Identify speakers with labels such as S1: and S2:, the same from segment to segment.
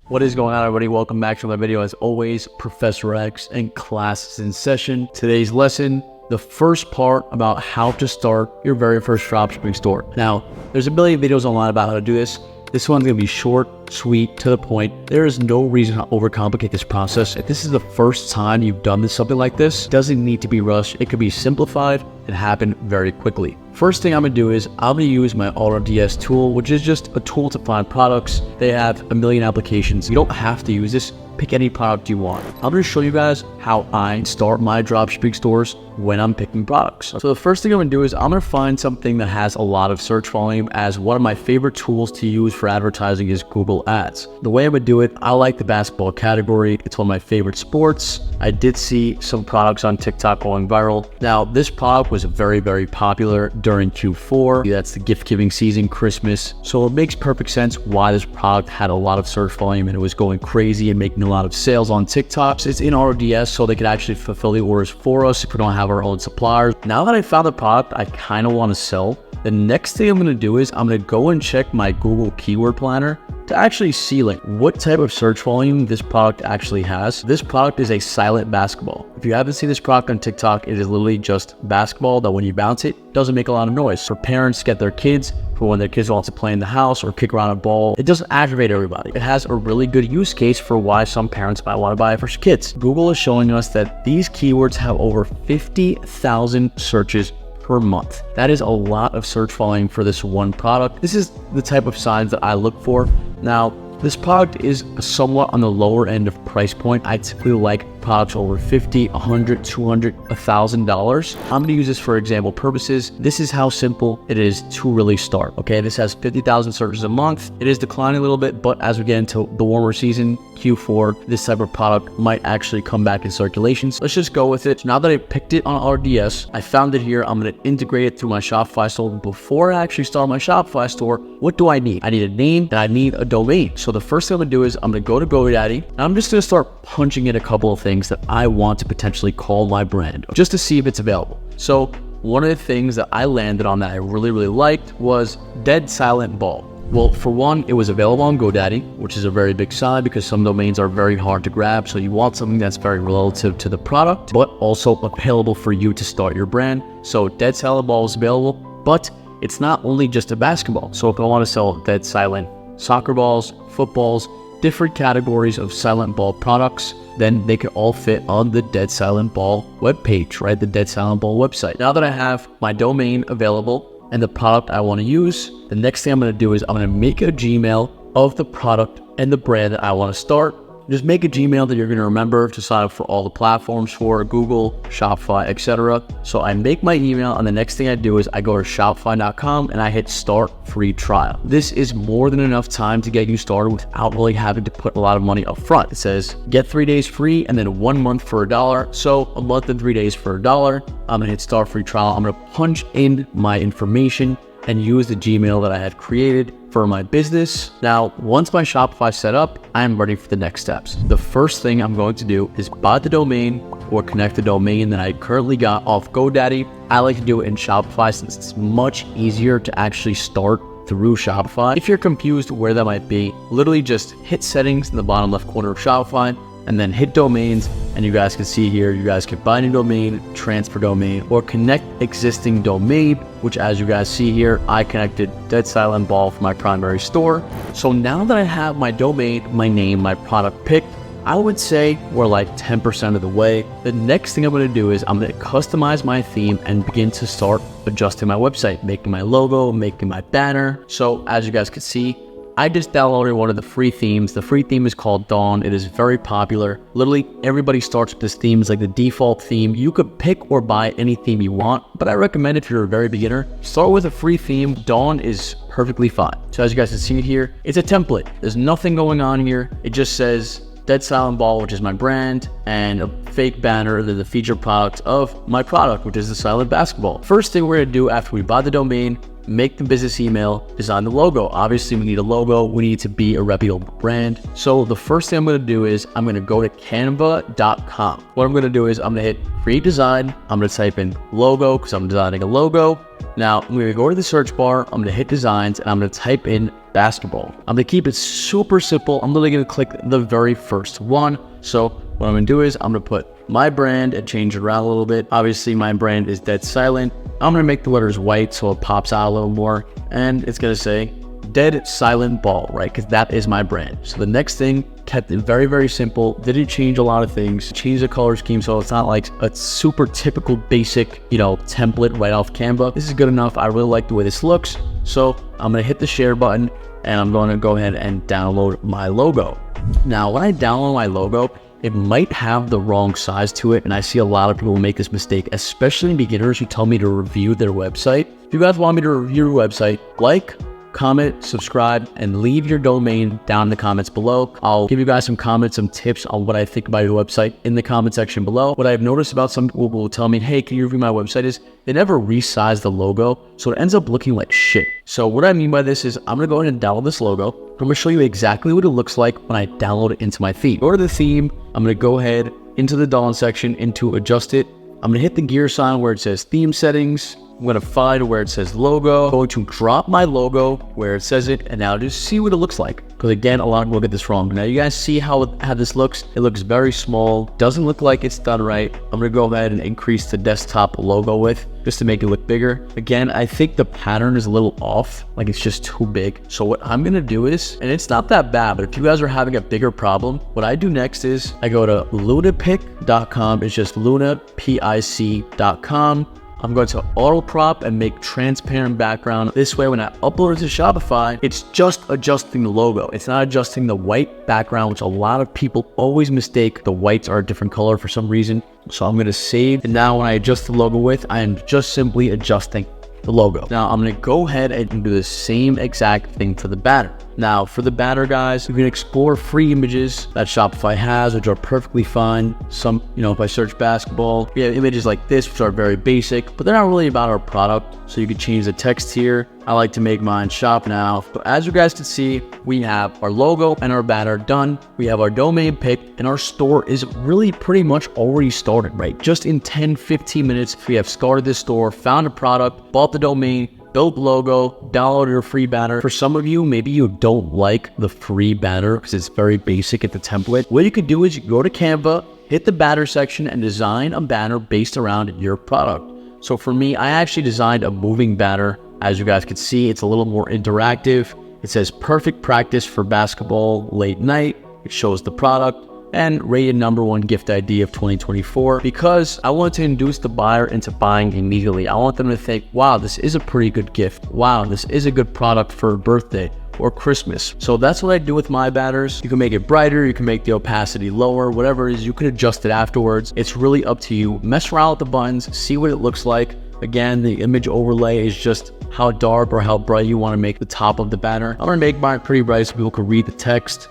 S1: What is going on, everybody? Welcome back to my video. As always, Professor X and class is in session. Today's lesson, the first part about how to start your very first dropshipping store. Now, there's a million videos online about how to do this. This one's gonna be short, sweet, to the point. There is no reason to overcomplicate this process. If this is the first time you've done something like this, it doesn't need to be rushed. It could be simplified and happen very quickly. First thing I'm gonna do is I'm gonna use my AutoDS tool, which is just a tool to find products. They have a million applications. You don't have to use this. Pick any product you want. I'm gonna show you guys how I start my dropshipping stores when I'm picking products. So the first thing I'm gonna do is I'm gonna find something that has a lot of search volume, as one of my favorite tools to use for advertising is Google Ads. The way I'm gonna do it, I like the basketball category. It's one of my favorite sports. I did see some products on TikTok going viral. Now, this product was very, very popular during Q4. That's the gift giving season, Christmas. So it makes perfect sense why this product had a lot of search volume and it was going crazy and making a lot of sales on TikTok. It's in AutoDS, so they could actually fulfill the orders for us if we don't have our own suppliers. Now that I found the product I kind of want to sell, the next thing I'm going to do is I'm going to go and check my Google keyword planner to actually see like what type of search volume this product actually has. This product is a silent basketball. If you haven't seen this product on TikTok, it is literally just basketball that when you bounce it, doesn't make a lot of noise. For parents to get their kids, for when their kids want to play in the house or kick around a ball, it doesn't aggravate everybody. It has a really good use case for why some parents might want to buy it for kids. Google is showing us that these keywords have over 50,000 searches per month. That is a lot of search volume for this one product. This is the type of signs that I look for. Now, this product is somewhat on the lower end of price point. I typically like products over $50, $100, $200, $1,000. I'm gonna use this for example purposes. This is how simple it is to really start, okay? This has 50,000 searches a month. It is declining a little bit, but as we get into the warmer season, Q4, this type of product might actually come back in circulation. So let's just go with it. So now that I picked it on RDS, I found it here. I'm gonna integrate it through my Shopify store. Before I actually start my Shopify store, what do I need? I need a name and I need a domain. So the first thing I'm gonna do is I'm gonna go to GoDaddy and I'm just gonna start punching in a couple of things that I want to potentially call my brand just to see if it's available. So one of the things that I landed on that I really liked was Dead Silent Ball. Well, for one, it was available on GoDaddy, which is a very big sign because some domains are very hard to grab. So you want something that's very relative to the product, but also available for you to start your brand. So Dead Silent Ball is available, but it's not only just a basketball. So if I want to sell dead silent soccer balls, footballs, different categories of silent ball products, then they can all fit on the Dead Silent Ball webpage, right? The Dead Silent Ball website. Now that I have my domain available and the product I want to use, the next thing I'm going to do is I'm going to make a Gmail of the product and the brand that I want to start. Just make a Gmail that you're going to remember to sign up for all the platforms for Google, Shopify, etc. So I make my email, and the next thing I do is I go to shopify.com and I hit start free trial. This is more than enough time to get you started without really having to put a lot of money up front. It says get 3 days free and then 1 month for $1. So a month and 3 days for $1. I'm gonna hit start free trial. I'm gonna punch in my information and use the Gmail that I had created for my business. Now, once my Shopify is set up, I'm ready for the next steps. The first thing I'm going to do is buy the domain or connect the domain that I currently got off GoDaddy. I like to do it in Shopify since it's much easier to actually start through Shopify. If you're confused where that might be, literally just hit settings in the bottom left corner of Shopify and then hit domains, and you guys can see here, you guys can buy a new domain, transfer domain, or connect existing domain, which as you guys see here, I connected Dead Silent Ball for my primary store. So now that I have my domain, my name, my product picked, I would say we're like 10% of the way. The next thing I'm gonna do is I'm gonna customize my theme and begin to start adjusting my website, making my logo, making my banner. So as you guys can see, I just downloaded one of the free themes. The free theme is called Dawn. It is very popular. Literally everybody starts with this theme. It's like the default theme. You could pick or buy any theme you want, but I recommend if you're a very beginner, start with a free theme. Dawn is perfectly fine. So as you guys can see here, it's a template. There's nothing going on here. It just says Dead Silent Ball, which is my brand, and a fake banner, the featured product of my product, which is the silent basketball. First thing we're gonna do after we buy the domain, make the business email, design the logo. Obviously we need a logo, we need to be a reputable brand. So the first thing I'm gonna do is I'm gonna go to canva.com. What I'm gonna do is I'm gonna hit create design. I'm gonna type in logo because I'm designing a logo. Now I'm gonna go to the search bar, I'm gonna hit designs, and I'm gonna type in basketball. I'm gonna keep it super simple. I'm literally gonna click the very first one. So what I'm gonna do is I'm gonna put my brand and change it around a little bit. Obviously my brand is dead silent. I'm gonna make the letters white so it pops out a little more, and it's gonna say dead silent ball, right? Because that is my brand. So the next thing, kept it very, very simple. Didn't change a lot of things. Changed the color scheme so it's not like a super typical basic, template right off Canva. This is good enough. I really like the way this looks. So I'm gonna hit the share button and I'm gonna go ahead and download my logo. Now, when I download my logo, it might have the wrong size to it, and I see a lot of people make this mistake, especially beginners who tell me to review their website. If you guys want me to review your website, like, comment, subscribe, and leave your domain down in the comments below. I'll give you guys some comments, some tips on what I think about your website in the comment section below. What I've noticed about some people who will tell me, hey, can you review my website, is they never resize the logo, so it ends up looking like shit. So what I mean by this is I'm gonna go ahead and download this logo. I'm gonna show you exactly what it looks like when I download it into my theme. Go to the theme, I'm gonna go ahead into the Dawn section, into adjust it. I'm gonna hit the gear sign where it says theme settings. I'm gonna find where it says logo. I'm going to drop my logo where it says it, and now just see what it looks like. Because again, a lot of people get this wrong. Now you guys see how this looks. It looks very small. Doesn't look like it's done right. I'm gonna go ahead and increase the desktop logo width just to make it look bigger. Again, I think the pattern is a little off. Like it's just too big. So what I'm gonna do is, and it's not that bad, but if you guys are having a bigger problem, what I do next is I go to lunapic.com. It's just lunapic.com. I'm going to auto crop and make transparent background. This way, when I upload it to Shopify, it's just adjusting the logo. It's not adjusting the white background, which a lot of people always mistake. The whites are a different color for some reason. So I'm going to save. And now when I adjust the logo width, I am just simply adjusting the logo. Now I'm going to go ahead and do the same exact thing for the banner. Now for the banner, guys, you can explore free images that Shopify has, which are perfectly fine. Some, if I search basketball, we have images like this, which are very basic, but they're not really about our product. So you can change the text here. I like to make mine shop now. But as you guys can see, we have our logo and our banner done. We have our domain picked, and our store is really pretty much already started, right? Just in 10-15 minutes, we have started this store, found a product, bought the domain, built logo, downloaded your free banner. For some of you, maybe you don't like the free banner because it's very basic at the template. What you could do is you go to Canva, hit the banner section, and design a banner based around your product. So for me, I actually designed a moving banner. As you guys can see, it's a little more interactive. It says perfect practice for basketball late night. It shows the product and rated #1 gift idea of 2024, because I want to induce the buyer into buying immediately. I want them to think, wow, this is a pretty good gift. Wow, this is a good product for a birthday or Christmas. So that's what I do with my banners. You can make it brighter, you can make the opacity lower, whatever it is, you can adjust it afterwards. It's really up to you. Mess around with the buttons, see what it looks like. Again, the image overlay is just how dark or how bright you want to make the top of the banner. I'm gonna make mine pretty bright so people can read the text.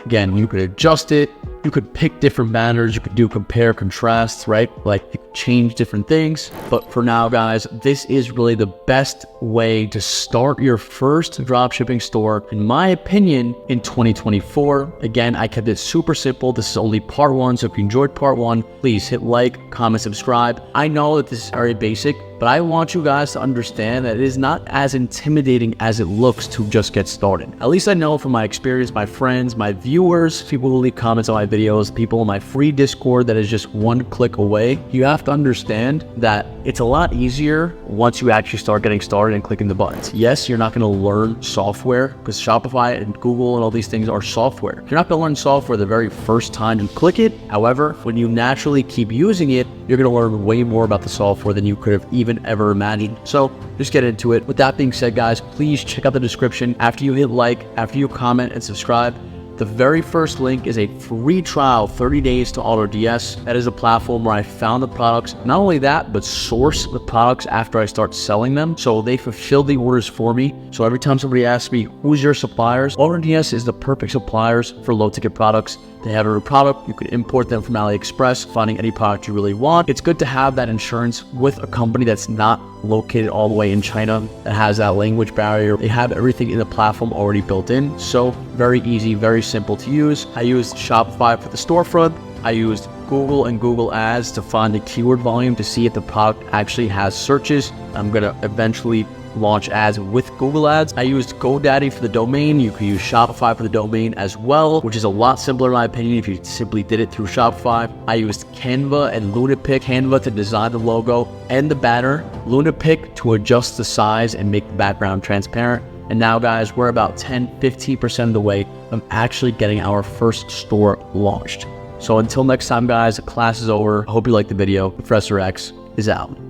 S1: Again, you could adjust it. You could pick different banners. You could do compare contrasts, right? Like you could change different things. But for now, guys, this is really the best way to start your first dropshipping store, in my opinion, in 2024. Again, I kept it super simple. This is only part 1. So if you enjoyed part 1, please hit like, comment, subscribe. I know that this is very basic, but I want you guys to understand that it is not as intimidating as it looks to just get started. At least I know from my experience, my friends, my viewers, people who leave comments on my videos, people in my free Discord that is just one click away. You have to understand that it's a lot easier once you actually start getting started and clicking the buttons. Yes, you're not going to learn software because Shopify and Google and all these things are software. You're not going to learn software the very first time you click it. However, when you naturally keep using it, you're going to learn way more about the software than you could have even ever imagined. So just get into it. With that being said, guys, please check out the description. After you hit like, after you comment and subscribe, the very first link is a free trial, 30 days to AutoDS. That is a platform where I found the products. Not only that, but source the products after I start selling them. So they fulfill the orders for me. So every time somebody asks me, who's your suppliers? AutoDS is the perfect suppliers for low ticket products. They have every product. You could import them from AliExpress, finding any product you really want. It's good to have that insurance with a company that's not located all the way in China, that has that language barrier. They have everything in the platform already built in. So very easy, very simple to use. I used Shopify for the storefront. I used Google and Google Ads to find the keyword volume to see if the product actually has searches. I'm going to eventually launch ads with Google Ads. I used GoDaddy for the domain. You can use Shopify for the domain as well, which is a lot simpler in my opinion if you simply did it through Shopify. I used Canva and LunaPic. Canva to design the logo and the banner, LunaPic to adjust the size and make the background transparent. And now guys, we're about 10-15% of the way of actually getting our first store launched. So until next time guys, class is over. I hope you liked the video. Professor X is out.